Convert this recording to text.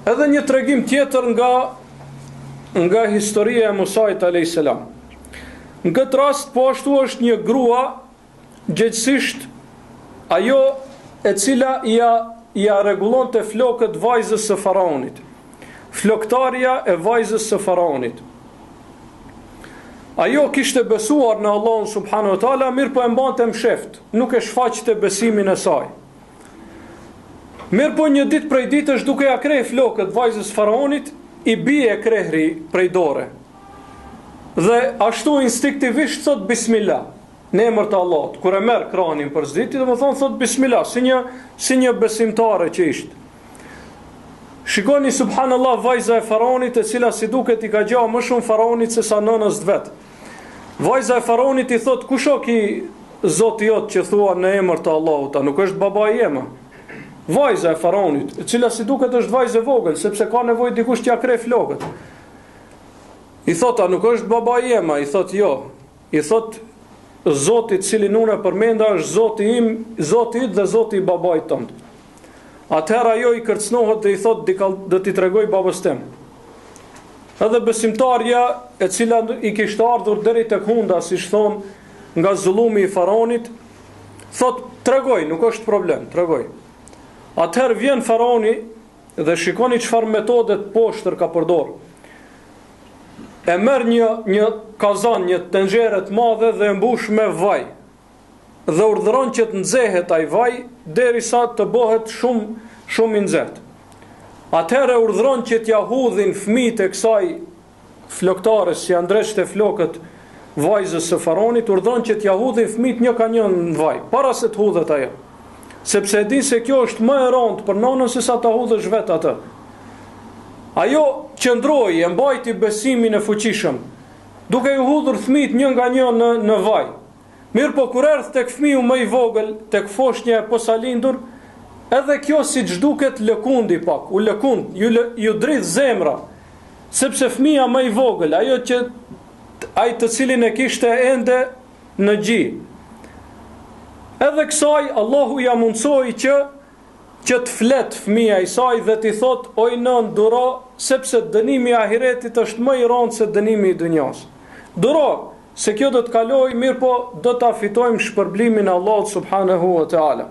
Edhe një tregim tjetër nga historia e Musait a.s. Në këtë rast po ashtu është një grua gjithësisht ajo e cila ja rregullon të flokët vajzës së faraonit, floktarja e vajzës së faraonit. Ajo kishte besuar në Allahun subhanahu wa taala, mirë po e mbante msheft, nuk e shfaqte besimin e saj. Mirë po një ditë prej ditësh duke ja kreh flokët vajzës faraonit, i bie krehri prej dore. Dhe ashtu instinktivisht thot bismillah, në emër të Allahut. Kur e merr kranin për zditi, domethënë thot bismillah, si një besimtare që ishte. Shikoni subhanallahu vajza e faraonit, e cila si duket i ka gjao më shumë faraonit se sa nënës vet. Vajza e faraonit i thot, kush o ki zoti jot që thua në emër të Allahut, a nuk është babai jema? Vajza e faraonit, e cila si duket është vajzë e vogël, sepse ka nevojë dikush t'ia krejë flokët. I thot, a nuk është babai jema? I thot, jo. I thot, Zoti i cili unë e përmenda është Zoti im, Zoti yt dhe Zoti i babait tënd. Atëherë ajo i kërcënohet dhe i thot, do t'i tregoj babës tem. Edhe besimtarja e cila i kishte ardhur deri tek hunda, siç thon, nga zullumi i faraonit, thot, tregoj, nuk është problem, tregoj. Atëherë vjen faraoni dhe shikoni çfarë metode të poshtër ka përdor. E merr një kazan, një tenxhere të madhe dhe e mbush me vaj. Dhe urdhëron që të nxehet ai vaj derisa të bëhet shumë i nxehtë. Atëherë urdhëron që t'ja hudhin fëmijët e kësaj floktares që ndreshte flokët vajzës së faraonit, urdhëron që t'ja hudhin fëmijët një ka një në vaj, para se të hudhet ajo. Sepse e din se kjo është më e rëndë për nonën se sa ta hudhësh vetë atë. Ajo qëndroi, e mbajti besimin e fuqishëm, duke i hudhur fëmijët një nga një në vaj. Mirë po kur erdhi tek fëmiu më i vogël, tek foshnja e posalindur, edhe kjo siç duket lëkundi pak, u lëkund, ju dridh zemra, sepse fëmia më i vogël, ai të cilin e kishte ende në gji. Edhe kësaj Allahu ja mundsoi që të flet fëmia i saj dhe t'i thot, oj nën, duro, sepse dënimi i ahiretit është më i rëndë se dënimi i dunjas. Duro, se kjo do të kaloj, mirë po do ta fitojmë shpërblimin e Allahut subhanahu wa taala.